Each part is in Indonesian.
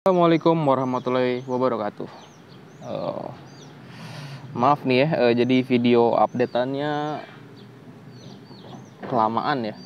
Assalamualaikum warahmatullahi wabarakatuh. Eh, Maaf nih ya, jadi video updateannya kelamaan ya.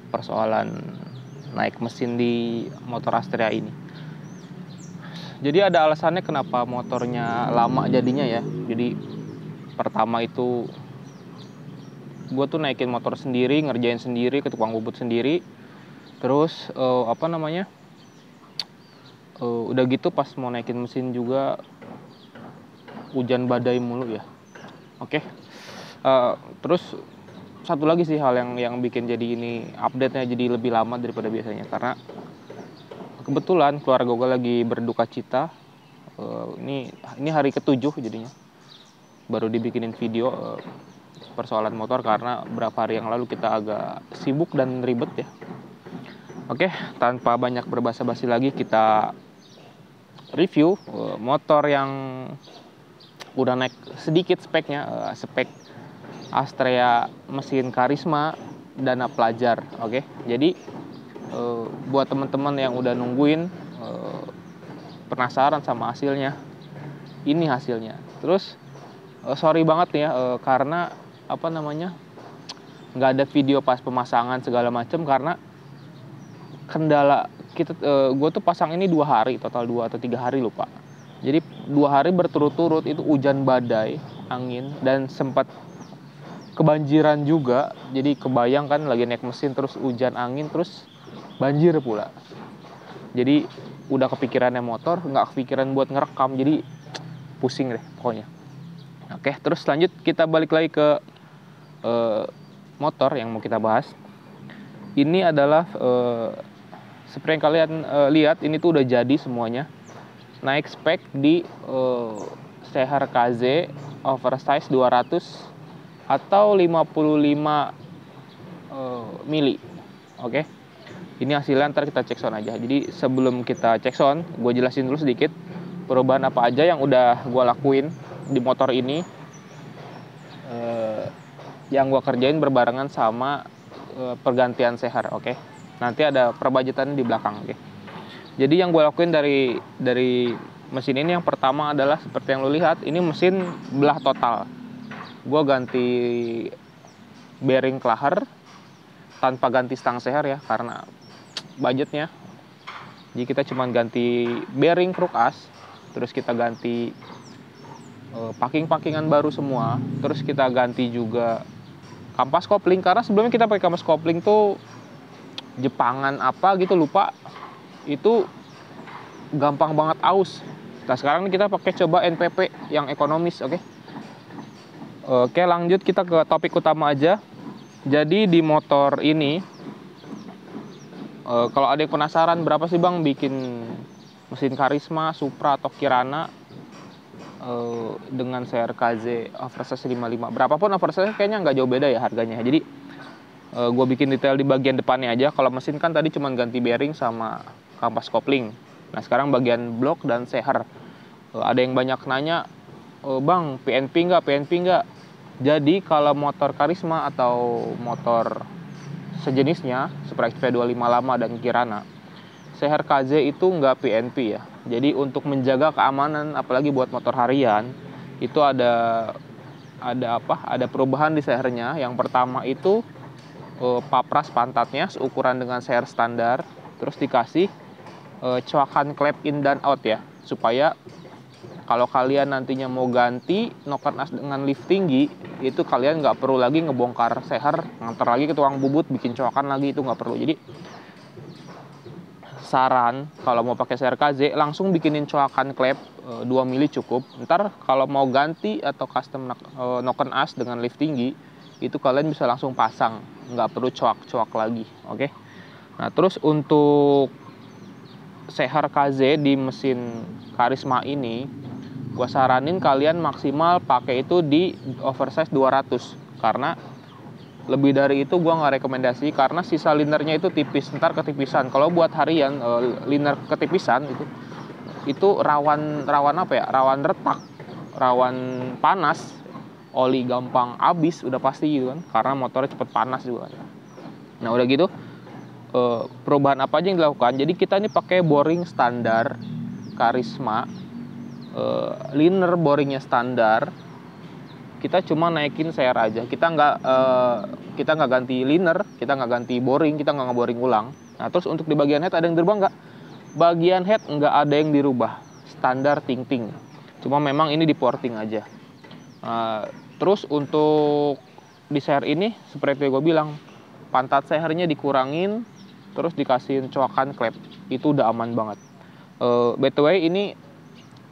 Persoalan naik mesin di motor Astrea ini. Jadi ada alasannya kenapa motornya lama jadinya ya. Jadi pertama itu gue tuh naikin motor sendiri, ngerjain sendiri, ke tukang bubut sendiri. Terus udah gitu pas mau naikin mesin juga hujan badai mulu ya. Oke. Terus satu lagi sih hal yang bikin jadi ini update-nya jadi lebih lama daripada biasanya, karena kebetulan keluarga gue lagi berduka cita. Ini hari ke-7 jadinya baru dibikinin video persoalan motor, karena berapa hari yang lalu kita agak sibuk dan ribet ya. Oke, tanpa banyak berbasa-basi lagi, kita review motor yang udah naik sedikit speknya, spek Astrea mesin Karisma Dana Pelajar. Oke, jadi buat teman-teman yang udah nungguin, penasaran sama hasilnya, ini hasilnya. Terus sorry banget nih ya, karena nggak ada video pas pemasangan segala macem, karena kendala kita. Gue tuh pasang ini 2 hari, total 2 atau 3 hari lupa. Jadi 2 hari berturut-turut itu hujan badai, angin, dan sempat kebanjiran juga. Jadi kebayang kan lagi naik mesin terus hujan angin terus banjir pula. Jadi udah kepikirannya motor, nggak kepikiran buat ngerekam, jadi pusing deh pokoknya. Oke, terus lanjut kita balik lagi ke motor yang mau kita bahas. Ini adalah seperti yang kalian lihat, ini tuh udah jadi semuanya. Naik spek di Seher KZ oversize 200 atau 55 mili. Oke. Ini hasilnya, ntar kita cek sound aja. Jadi sebelum kita cek sound, gue jelasin dulu sedikit perubahan apa aja yang udah gue lakuin di motor ini, yang gue kerjain berbarengan sama pergantian Seher. Oke. Nanti ada perbudgetan di belakang. Oke. Jadi yang gue lakuin dari mesin ini, yang pertama adalah seperti yang lo lihat, ini mesin belah total. Gue ganti bearing klaher tanpa ganti stang Seher ya, karena budgetnya. Jadi kita cuma ganti bearing kruk as, terus kita ganti packing-packingan baru semua, terus kita ganti juga kampas kopling, karena sebelumnya kita pakai kampas kopling tuh Jepangan apa gitu, lupa. Itu gampang banget aus. Nah sekarang kita pakai coba NPP yang ekonomis. Oke, lanjut kita ke topik utama aja. Jadi di motor ini, kalau ada yang penasaran berapa sih bang bikin mesin Karisma, Supra atau Kirana dengan CRKZ oversize 55, berapapun oversize kayaknya nggak jauh beda ya harganya. Jadi gue bikin detail di bagian depannya aja. Kalau mesin kan tadi cuma ganti bearing sama kampas kopling. Nah sekarang bagian blok dan Seher. Ada yang banyak nanya, bang PNP nggak? Jadi kalau motor Karisma atau motor sejenisnya Supra XP25 lama dan Kirana, Seher KZ itu nggak PNP ya. Jadi untuk menjaga keamanan, apalagi buat motor harian, itu ada perubahan di Sehernya. Yang pertama itu papras pantatnya seukuran dengan Seher standar, terus dikasih coakan klep in dan out ya, supaya kalau kalian nantinya mau ganti noken as dengan lift tinggi, itu kalian nggak perlu lagi ngebongkar Seher, nganter lagi ke tukang bubut bikin coakan lagi, itu nggak perlu. Jadi saran kalau mau pakai Seher KZ, langsung bikinin coakan klep 2 mili cukup. Ntar kalau mau ganti atau custom noken as dengan lift tinggi, itu kalian bisa langsung pasang, nggak perlu coak-coak lagi. Oke. Nah terus untuk Seher KZ di mesin Karisma ini, gue saranin kalian maksimal pakai itu di oversize 200, karena lebih dari itu gue nggak rekomendasi, karena sisa linernya itu tipis, ntar ketipisan. Kalau buat harian, liner ketipisan itu rawan rawan retak, rawan panas, oli gampang habis udah pasti gitu kan, karena motornya cepet panas juga. Nah udah gitu perubahan apa aja yang dilakukan. Jadi kita ini pakai boring standar Karisma, liner boringnya standar. Kita cuma naikin share aja. Kita nggak ganti liner, kita nggak ganti boring, kita nggak ngeboring ulang. Nah terus untuk di bagian head ada yang dirubah nggak? Bagian head nggak ada yang dirubah, standar ting-ting. Cuma memang ini di porting aja. Terus untuk di share ini seperti gue bilang, pantat sehernya dikurangin, terus dikasihin coakan klep. Itu udah aman banget. By the way ini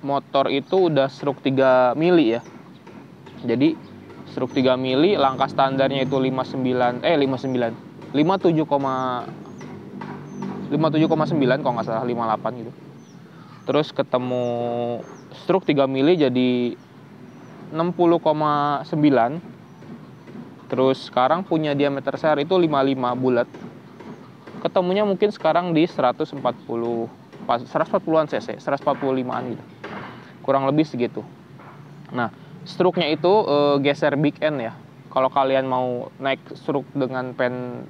motor itu udah stroke 3 mili ya. Jadi stroke 3 mili, langkah standarnya itu 57,9 kalau nggak salah, 58 gitu. Terus ketemu stroke 3 mili jadi 60,9. Terus sekarang punya diameter share itu 55 bulat. Ketemunya mungkin sekarang di 140-an cc, 145-an gitu. Kurang lebih segitu. Nah, stroke-nya itu geser big end ya. Kalau kalian mau naik stroke dengan pen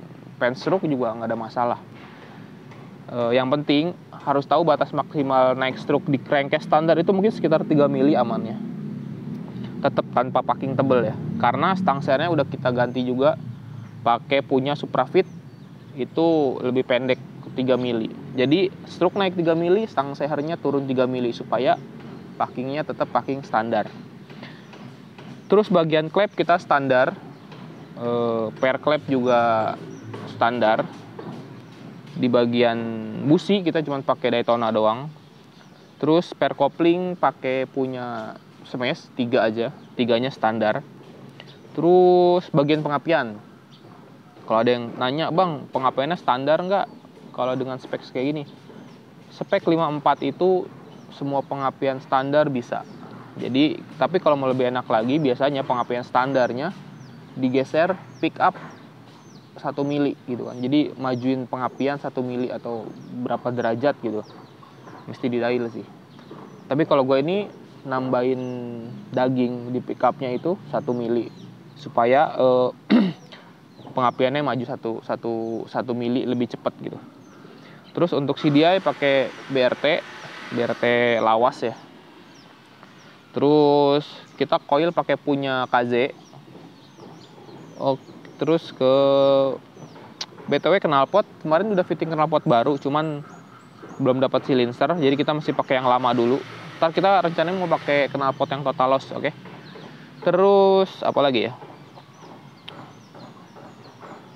stroke juga nggak ada masalah. Yang penting harus tahu batas maksimal naik stroke di crankcase standar itu mungkin sekitar 3 mili amannya. Tetap tanpa packing tebel ya. Karena stang sernya udah kita ganti juga pakai punya Suprafit, itu lebih pendek 3 mili. Jadi stroke naik 3 mili, stang sehernya turun 3 mili supaya packingnya tetap packing standar. Terus bagian klep kita standar, pair klep juga standar. Di bagian busi kita cuma pakai Daytona doang. Terus pair kopling pakai punya Smash 3 aja, 3-nya standar. Terus bagian pengapian, kalau ada yang nanya, bang pengapiannya standar nggak kalau dengan spek kayak gini? Spek 54 itu semua pengapian standar bisa. Jadi, tapi kalau mau lebih enak lagi, biasanya pengapian standarnya digeser pick up 1 mili gitu kan. Jadi majuin pengapian 1 mili atau berapa derajat gitu. Mesti didail sih. Tapi kalau gue ini nambahin daging di pick up-nya itu 1 mili supaya pengapiannya maju 1 mili lebih cepat gitu. Terus untuk CDI pakai BRT lawas ya. Terus kita coil pakai punya KZ. Terus ke BTW knalpot kemarin udah fitting knalpot baru, cuman belum dapat silinser, jadi kita masih pakai yang lama dulu. Ntar kita rencananya mau pakai knalpot yang total loss, oke? Terus apa lagi ya?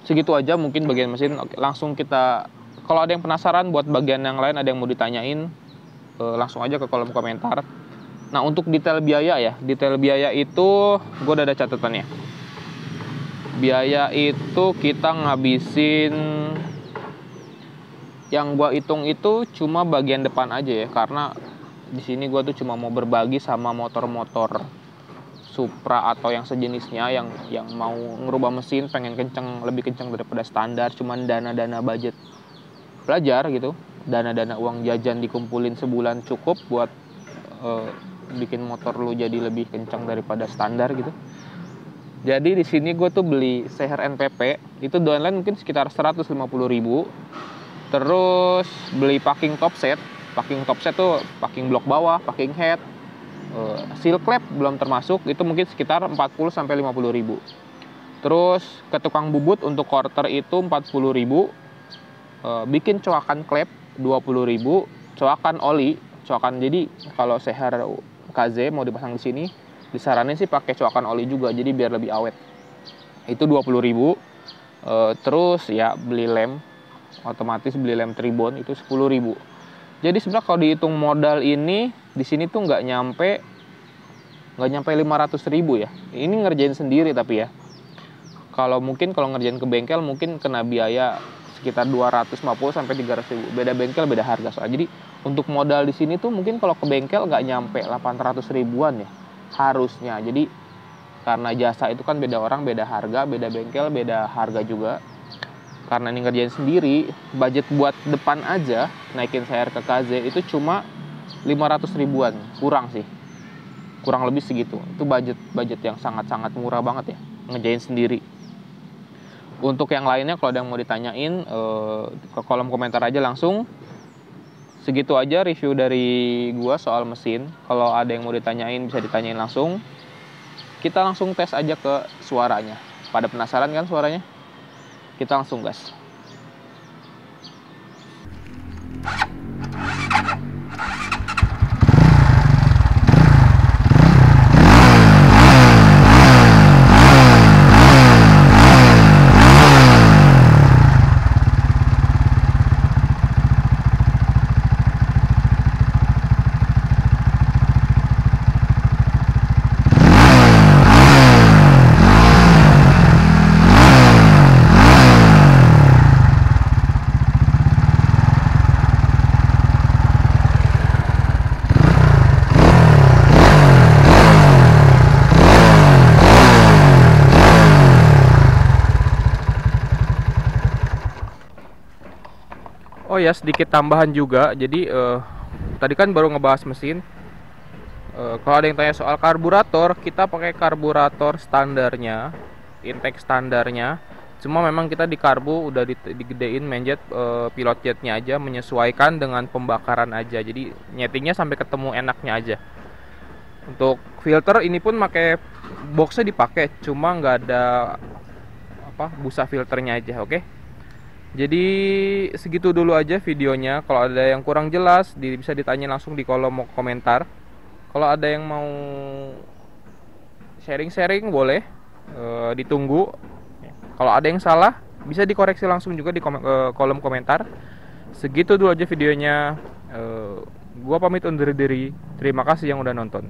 Segitu aja mungkin bagian mesin. Oke, langsung kita, kalau ada yang penasaran buat bagian yang lain, ada yang mau ditanyain, langsung aja ke kolom komentar. Nah untuk detail biaya ya, detail biaya itu gue udah ada catatannya. Biaya itu kita ngabisin, yang gue hitung itu cuma bagian depan aja ya, karena di sini gue tuh cuma mau berbagi sama motor-motor Supra atau yang sejenisnya yang mau ngerubah mesin, pengen lebih kenceng daripada standar, cuman dana budget belajar gitu, dana uang jajan dikumpulin sebulan cukup buat bikin motor lu jadi lebih kencang daripada standar gitu. Jadi di sini gue tuh beli seher NPP itu downline mungkin sekitar 150.000. Terus beli packing topset tuh packing blok bawah, packing head, seal clap belum termasuk, itu mungkin sekitar 40-50.000. Terus ke tukang bubut untuk quarter itu 40.000. Bikin coakan klep 20.000, coakan oli, jadi kalau seher KZ mau dipasang di sini disaranin sih pakai coakan oli juga, jadi biar lebih awet. Itu 20.000. Terus ya beli lem, otomatis beli lem tribon itu 10.000. Jadi sebenarnya kalau dihitung modal ini di sini tuh nggak nyampe 500.000 ya. Ini ngerjain sendiri tapi ya. Kalau ngerjain ke bengkel mungkin kena biaya sekitar 250-300.000. Beda bengkel beda harga soalnya. Jadi untuk modal di sini tuh mungkin kalau ke bengkel nggak nyampe 800.000-an ya harusnya. Jadi karena jasa itu kan beda orang, beda harga, beda bengkel, beda harga juga. Karena ini ngerjain sendiri, budget buat depan aja naikin seher ke KZ itu cuma 500.000-an, kurang sih. Kurang lebih segitu. Itu budget yang sangat-sangat murah banget ya, ngerjain sendiri. Untuk yang lainnya kalau ada yang mau ditanyain, ke kolom komentar aja langsung. Segitu aja review dari gua soal mesin. Kalau ada yang mau ditanyain bisa ditanyain langsung. Kita langsung tes aja ke suaranya. Pada penasaran kan suaranya? Kita langsung gas. Oh ya, sedikit tambahan juga. Jadi tadi kan baru ngebahas mesin. Kalau ada yang tanya soal karburator, kita pakai karburator standarnya, intake standarnya. Cuma memang kita di karbu udah digedein main jet, pilot jetnya aja, menyesuaikan dengan pembakaran aja. Jadi nyetingnya sampai ketemu enaknya aja. Untuk filter ini pun pakai boxnya dipakai, cuma nggak ada busa filternya aja, oke? Jadi segitu dulu aja videonya. Kalau ada yang kurang jelas bisa ditanya langsung di kolom komentar. Kalau ada yang mau sharing-sharing boleh, ditunggu. Kalau ada yang salah bisa dikoreksi langsung juga di kolom komentar. Segitu dulu aja videonya. Gua pamit undur diri. Terima kasih yang udah nonton.